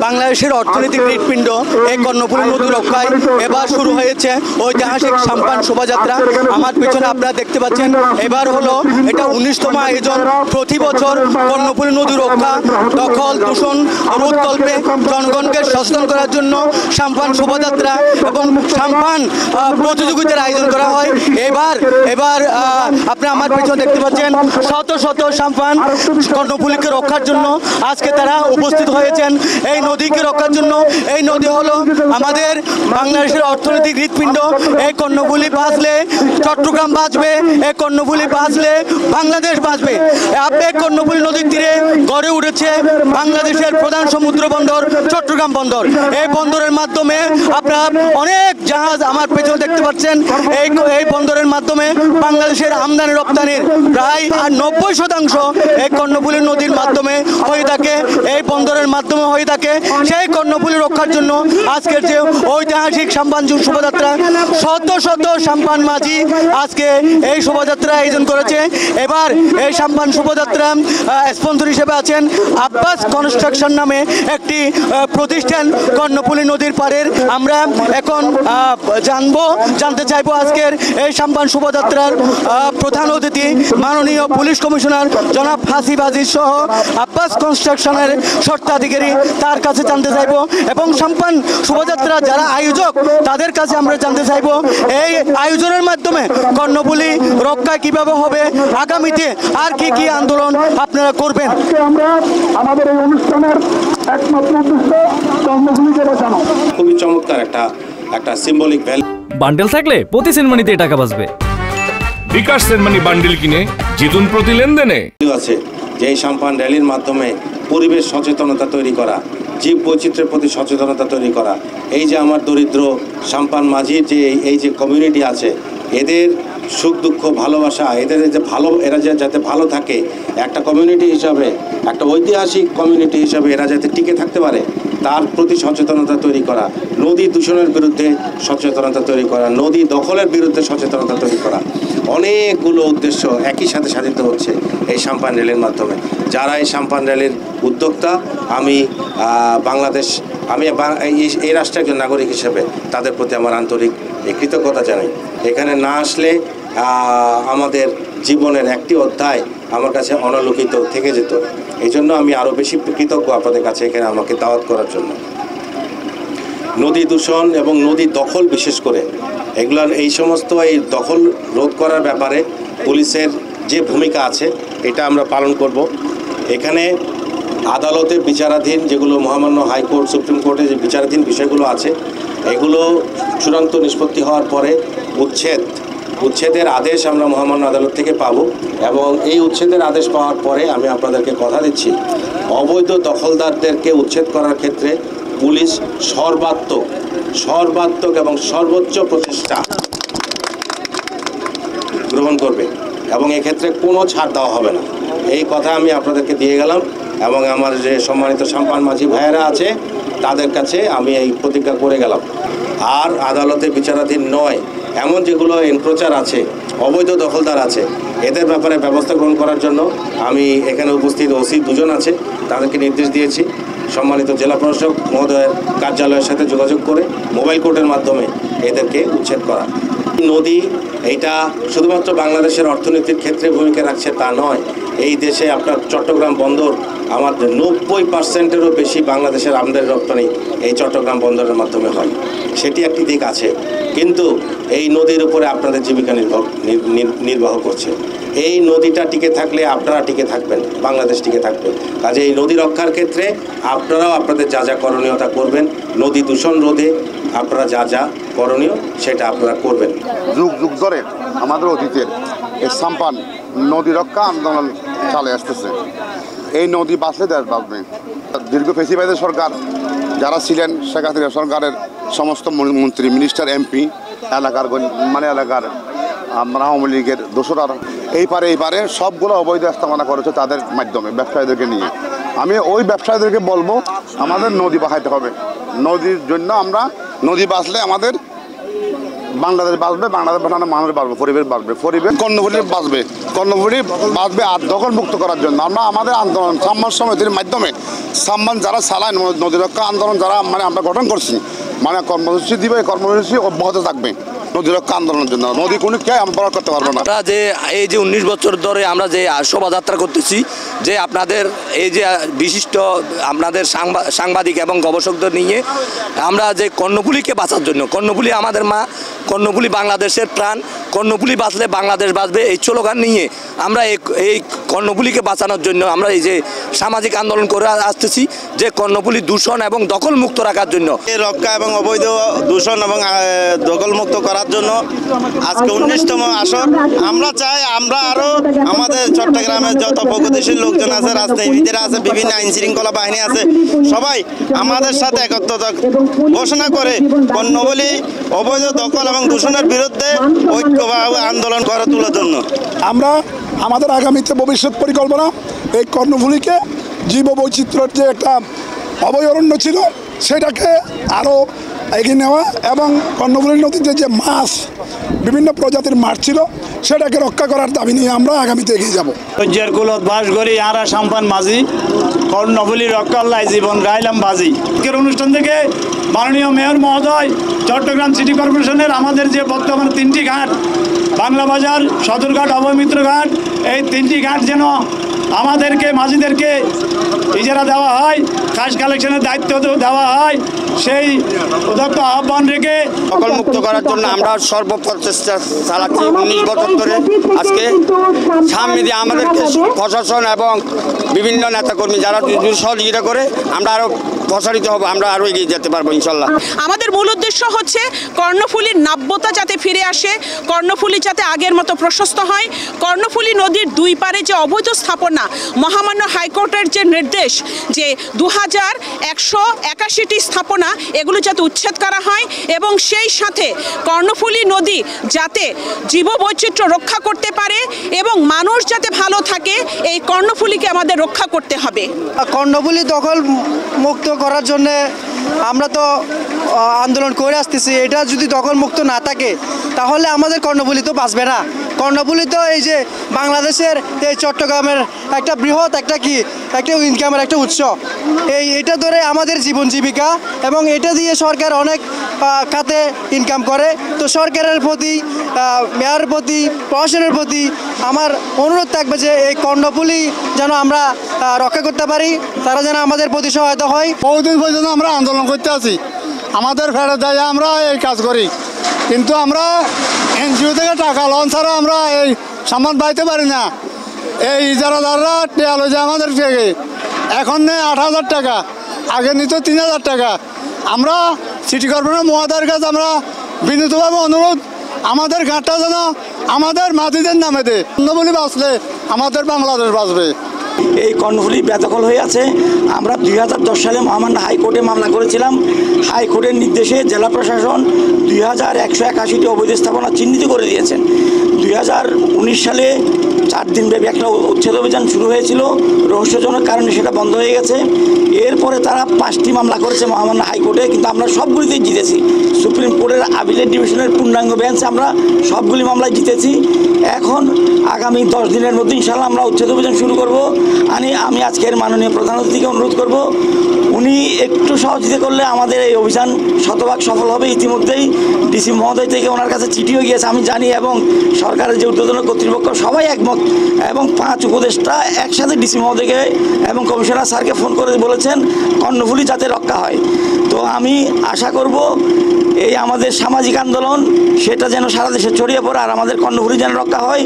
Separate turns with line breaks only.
বাংলাদেশের অর্থনৈতিক হৃৎপিণ্ড এই কর্ণফুলী নদী রক্ষায় এবার শুরু হয়েছে ঐতিহাসিক সাম্পান শোভাযাত্রা। আমার পিছনে আপনারা দেখতে পাচ্ছেন, এবার হলো এটা 19তম আয়োজন। প্রতি বছর কর্ণফুলী নদী রক্ষা, দখল দূষণ রোধকল্পে জনগণকে সচেতন করার জন্য সাম্পান শোভাযাত্রা এবং সাম্পান প্রতিযোগিতার আয়োজন করা হয়। এবার আপনারা আমার পিছনে দেখতে পাচ্ছেন শত শত সাম্পান কর্ণফুলীকে রক্ষার জন্য আজকে তারা উপস্থিত হয়েছেন। এই নদীকে রক্ষার জন্য, এই নদী হলো আমাদের বাংলাদেশের অর্থনৈতিক হৃৎপিণ্ড। এই কর্ণফুলী বাঁচলে চট্টগ্রাম বাঁচবে, এই কর্ণফুলী বাঁচলে বাংলাদেশ বাঁচবে। এই কর্ণফুলী নদীর তীরে গড়ে উঠেছে বাংলাদেশের প্রধান সমুদ্র বন্দর চট্টগ্রাম বন্দর। এই বন্দরের মাধ্যমে আপনারা অনেক জাহাজ আমার পেছনে দেখতে পাচ্ছেন। এই বন্দরের মাধ্যমে বাংলাদেশের আমদানি রপ্তানির প্রায় 90% এই কর্ণফুলী নদীর মাধ্যমে হয়ে থাকে, এই বন্দরের মাধ্যমে হয়ে থাকে। সেই কর্ণফুলী রক্ষার জন্য আজকের যে ঐতিহাসিক সাম্পান শোভাযাত্রা, শত শত সাম্পান মাঝি আজকে এই শোভাযাত্রা আয়োজন করেছে। এবার এই সাম্পান শোভাযাত্রা স্পন্সর হিসেবে আছেন আব্বাস কনস্ট্রাকশন নামে একটি প্রতিষ্ঠান কর্ণফুলী নদীর পাড়ের। আমরা এখন জানতে চাইবো আজকের এই সাম্পান শোভাযাত্রার প্রধান অতিথি মাননীয় পুলিশ কমিশনার জনাব হাসিব আজিজ সহ আব্বাস কনস্ট্রাকশনের স্বত্বাধিকারী, তার কাছে জানতে চাইবো এবং সাম্পান শোভাযাত্রা যারা আয়োজক তাদের কাছে আমরা জানতে চাইবো এই আয়োজনের মাধ্যমে কর্ণফুলী রক্ষা কিভাবে হবে, আগামীতে আর কি কি আন্দোলন আপনারা করবেন।
আমরা আমাদের এই অনুষ্ঠানের একমাত্র উদ্দেশ্য কর্ণফুলীকে বাঁচানো।
খুবই চমৎকার একটা সিম্বলিক ভ্যালু।
বান্ডেল থাকলে প্রতি সেনমানিতে টাকা বাঁচবে।
বিকাশ সেনমানি বান্ডেল কিনে জিতুন প্রতি লেনদেনে।
আছে যে এই সাম্পান র্যালির মাধ্যমে পরিবেশ সচেতনতা তৈরি করা, জীব বৈচিত্র্যের প্রতি সচেতনতা তৈরি করা, এই যে আমার দরিদ্র সাম্পান মাঝির যে এই যে কমিউনিটি আছে, এদের সুখ দুঃখ ভালোবাসা, এদের যে এরা যাতে ভালো থাকে, একটা কমিউনিটি হিসাবে, একটা ঐতিহাসিক কমিউনিটি হিসাবে এরা যাতে টিকে থাকতে পারে তার প্রতি সচেতনতা তৈরি করা, নদী দূষণের বিরুদ্ধে সচেতনতা তৈরি করা, নদী দখলের বিরুদ্ধে সচেতনতা তৈরি করা, অনেকগুলো উদ্দেশ্য একই সাথে সাধিত হচ্ছে এই সাম্পান র্যালির মাধ্যমে। যারা এই সাম্পান র্যালির উদ্যোক্তা, আমি এই রাষ্ট্রের একজন নাগরিক হিসেবে তাদের প্রতি আমার আন্তরিক কৃতজ্ঞতা জানাই। এখানে না আসলে আমাদের জীবনের একটি অধ্যায় আমার কাছে অনালোকিত থেকে যেত। এই জন্য আমি আরও বেশি কৃতজ্ঞ আপনাদের কাছে এখানে আমাকে দাওয়াত করার জন্য। নদী দূষণ এবং নদী দখল, বিশেষ করে এই সমস্ত দখল রোধ করার ব্যাপারে পুলিশের যে ভূমিকা আছে এটা আমরা পালন করব। এখানে আদালতে বিচারাধীন যেগুলো মহামান্য হাইকোর্ট, সুপ্রিম কোর্টে যে বিচারাধীন বিষয়গুলো আছে, এগুলো চূড়ান্ত নিষ্পত্তি হওয়ার পরে উচ্ছেদের আদেশ আমরা মহামান্য আদালত থেকে পাব এবং এই উচ্ছেদের আদেশ পাওয়ার পরে আমি আপনাদেরকে কথা দিচ্ছি, অবৈধ দখলদারদেরকে উচ্ছেদ করার ক্ষেত্রে পুলিশ সর্বাত্মক এবং সর্বোচ্চ প্রচেষ্টা গ্রহণ করবে এবং এক্ষেত্রে কোনো ছাড় দেওয়া হবে না। এই কথা আমি আপনাদেরকে দিয়ে গেলাম এবং আমার যে সম্মানিত সাম্পান মাঝি ভাইয়েরা আছে তাদের কাছে আমি এই প্রতিজ্ঞা করে গেলাম। আর আদালতে বিচারাধীন নয় এমন যেগুলো এনক্রোচার আছে, অবৈধ দখলদার আছে, এদের ব্যাপারে ব্যবস্থা গ্রহণ করার জন্য আমি এখানে উপস্থিত ওসি দুজন আছে, তাদেরকে নির্দেশ দিয়েছি সম্মানিত জেলা প্রশাসক মহোদয়ের কার্যালয়ের সাথে যোগাযোগ করে মোবাইল কোর্টের মাধ্যমে এদেরকে উচ্ছেদ করা। নদী এটা শুধুমাত্র বাংলাদেশের অর্থনীতির ক্ষেত্রে ভূমিকা রাখছে তা নয়, এই দেশে আপনার চট্টগ্রাম বন্দর আমার 90%-এরও বেশি বাংলাদেশের আমদানি রপ্তানি এই চট্টগ্রাম বন্দরের মাধ্যমে হয়, সেটি একটি দিক আছে। কিন্তু এই নদীর উপরে আপনাদের জীবিকা নির্বাহ করছে। এই নদীটা টিকে থাকলে আপনারা টিকে থাকবেন, বাংলাদেশ টিকে থাকবে। কাজে এই নদী রক্ষার ক্ষেত্রে আপনারাও আপনাদের যা যা করণীয়তা করবেন, নদী দূষণ রোধে আপনারা যা যা করণীয় সেটা আপনারা করবেন।
যুগ যুগ ধরে আমাদের অতীতের এই সাম্পান নদী রক্ষা আন্দোলন চালিয়ে আসতেছে। এই নদী বাঁচলে দেশ বাঁচবে। দীর্ঘ ফেসিবাদের সরকার যারা ছিলেন, শেখ হাসিনা সরকারের সমস্ত মন্ত্রী, মিনিস্টার, এমপি, এলাকার আমরা আওয়ামী লীগের দোসরা এই পারে সবগুলো অবৈধ স্থাপনা করেছে তাদের মাধ্যমে, ব্যবসায়ীদেরকে নিয়ে। আমি ওই ব্যবসায়ীদেরকে বলবো আমাদের নদী বাঁচাইতে হবে। নদীর জন্য আমরা, নদী বাঁচলে আমাদের বাংলাদেশ বাঁচবে, বাংলাদেশ বাঁচানো মানুষ বাঁচবে, পরিবেশ বাঁচবে, পরিবেশ কর্ণফুলী বাঁচবে, কর্ণফুলী বাঁচবে। আর দখল মুক্ত করার জন্য আমরা আমাদের আন্দোলন সম্মান সমিতির মাধ্যমে সম্মান যারা চালায় নদী রক্ষা আন্দোলন যারা আমরা গঠন করছি কর্মসূচি দিবে, কর্মসূচি অব্যাহত থাকবে নদী রক্ষা আন্দোলনের জন্য। নদী কোনো কে আমরা বড় করতে পারবো না।
আমরা যে এই যে 19 বছর ধরে আমরা যে শোভাযাত্রা করতেছি, যে আপনাদের এই যে বিশিষ্ট আপনাদের সাংবাদিক এবং গবেষকদের নিয়ে আমরা যে কর্ণফুলীকে বাঁচার জন্য, কর্ণফুলী আমাদের মা, কর্ণফুলী বাংলাদেশের প্রাণ, কর্ণফুলী বাঁচলে বাংলাদেশ বাঁচবে, এই স্লোগান নিয়ে আমরা এই কর্ণফুলীকে বাঁচানোর জন্য আমরা এই যে সামাজিক আন্দোলন করে আসতেছি, যে কর্ণফুলী দূষণ এবং দখল মুক্ত রাখার জন্য,
রক্ষা এবং অবৈধ দূষণ এবং দখল মুক্ত করার জন্য আজকে 19তম আসর। আমরা চাই আমরা আরো আমাদের চট্টগ্রামের যত প্রগতিশীল লোকজন আছে, রাজনীতিবিদরা আছে, বিভিন্ন আইন শৃঙ্খলা বাহিনী আছে, সবাই আমাদের সাথে একত্রতা ঘোষণা করে কর্ণফুলী অবৈধ দখল এবং দূষণের বিরুদ্ধে ঐক্যভাবে আন্দোলন করে তোলার জন্য
আমরা আমাদের আগামীতে ভবিষ্যৎ পরিকল্পনা এই কর্ণফুলীকে জীববৈচিত্র্যের যে একটা অভয়ারণ্য ছিল সেটাকে আরও এগিয়ে নেওয়া এবং কর্ণফুলী নদীতে যে মাছ, বিভিন্ন প্রজাতির মাছ ছিল সেটাকে রক্ষা করার দাবি নিয়ে আমরা আগামীতে এগিয়ে যাব।
ঐজ্যের কুলত বাস করি আরা সাম্পান মাঝি কর্ণফুলী রক্ষাল্লাই জীবন গাইলাম বাজি। আজকের অনুষ্ঠান থেকে মাননীয় মেয়র মহোদয়, চট্টগ্রাম সিটি কর্পোরেশনের আমাদের যে বর্তমান 3টি ঘাট, বাংলা বাজার, সদরঘাট, অভয়মিত্র ঘাট, এই 3টি ঘাট যেন আমাদেরকে মাঝিদেরকে ইজারা দেওয়া হয়, খাস কালেকশনের দায়িত্ব দেওয়া হয়, সেই উদক্ত আহ্বান রেখে
দখল মুক্ত করার জন্য আমরা সর্বপ্রচেষ্টা চালাচ্ছি 19 বছর ধরে। আজকে সামনে দিয়ে আমাদেরকে প্রশাসন এবং বিভিন্ন নেতাকর্মী যারা সহযোগিতা করে আমরা আরও প্রসারিত হব, আমরা আরও এগিয়ে যেতে পারবো ইনশাল্লাহ।
আমাদের মূল উদ্দেশ্য হচ্ছে কর্ণফুলীর নাব্যতা যাতে ফিরে আসে, কর্ণফুলী যাতে আগের মতো প্রশস্ত হয়, কর্ণফুলী নদীর দুই পারে যে অবৈধ স্থাপনা, মহামান্য হাইকোর্টের যে নির্দেশ যে 2181টি স্থাপনা এগুলো যাতে উচ্ছেদ করা হয় এবং সেই সাথে কর্ণফুলী নদী যাতে জীববৈচিত্র্য রক্ষা করতে পারে এবং মানুষ যাতে ভালো থাকে, এই কর্ণফুলীকে আমাদের রক্ষা করতে হবে।
কর্ণফুলী দখল মুক্ত করার জন্য আমরা তো আন্দোলন করে আসতেছি। এটা যদি দখল মুক্ত না থাকে তাহলে আমাদের কর্ণফুলী তো বাঁচবে না। কর্ণফুলী তো এই যে বাংলাদেশের এই চট্টগ্রামের একটা বৃহৎ একটা ইনকামের একটা উৎস, এটা ধরে আমাদের জীবন জীবিকা এবং এটা দিয়ে সরকার অনেক খাতে ইনকাম করে। তো সরকারের প্রতি, মেয়রের প্রতি, প্রশাসনের প্রতি আমার অনুরোধ থাকবে যে এই কর্ণফুলী যেন আমরা রক্ষা করতে পারি, তারা যেন আমাদের প্রতি সহায়তা হয়।
বহুদিন পর্যন্ত আমরা আন্দোলন করতে আছি, আমাদের ফেরত দেয় আমরা এই কাজ করি, কিন্তু আমরা এনজিও থেকে টাকা লোন ছাড়া আমরা এই সামান পাইতে পারি না। এই ইজারাদাররা টেয়া লইছে আমাদের থেকে, এখন নেই 8,000 টাকা, আগে নিত 3,000 টাকা। আমরা সিটি কর্পোরেশন মহোদয়ের কাছে আমরা বিনীতভাবে অনুরোধ, আমাদের ঘাটটা যেন আমাদের মাঝিদের নামে দেয়। কর্ণফুলী বাঁচলে আমাদের বাংলাদেশ বাঁচবে।
এই কর্ণফুলী বেদখল হয়ে আছে। আমরা 2010 সালে মহামান্য হাইকোর্টে মামলা করেছিলাম। হাইকোর্টের নির্দেশে জেলা প্রশাসন 2181টি অবৈধ স্থাপনা চিহ্নিত করে দিয়েছেন। 2019 সালে 4 দিনব্যাপী একটা উচ্ছেদ অভিযান শুরু হয়েছিল, রহস্যজনক কারণে সেটা বন্ধ হয়ে গেছে। এরপরে তারা 5টি মামলা করেছে মহামান্য হাইকোর্টে, কিন্তু আমরা সবগুলিতেই জিতেছি। সুপ্রিম কোর্টের আপিলেট ডিভিশনের পূর্ণাঙ্গ বেঞ্চে আমরা সবগুলি মামলায় জিতেছি। এখন আগামী 10 দিনের মধ্যে ইনশাল্লাহ আমরা উচ্ছেদ অভিযান শুরু করব। আমি আজকের মাননীয় প্রধান অতিথিকে অনুরোধ করব, উনি একটু সহযোগিতা করলে আমাদের এই অভিযান শতভাগ সফল হবে। ইতিমধ্যেই ডিসি মহোদয় থেকে ওনার কাছে চিঠিও গিয়েছে আমি জানি, এবং সরকারের যে ঊর্ধ্বতন কর্তৃপক্ষ সবাই একমত, এবং 5 উপদেষ্টা একসাথে ডিসি মহোদয়কে এবং কমিশনার স্যারকে ফোন করে বলেছেন কর্ণফুলী যাতে রক্ষা হয়। তো আমি আশা করব এই আমাদের সামাজিক আন্দোলন সেটা যেন সারা দেশে ছড়িয়ে পড়ে আর আমাদের কর্ণফুলী যেন রক্ষা হয়।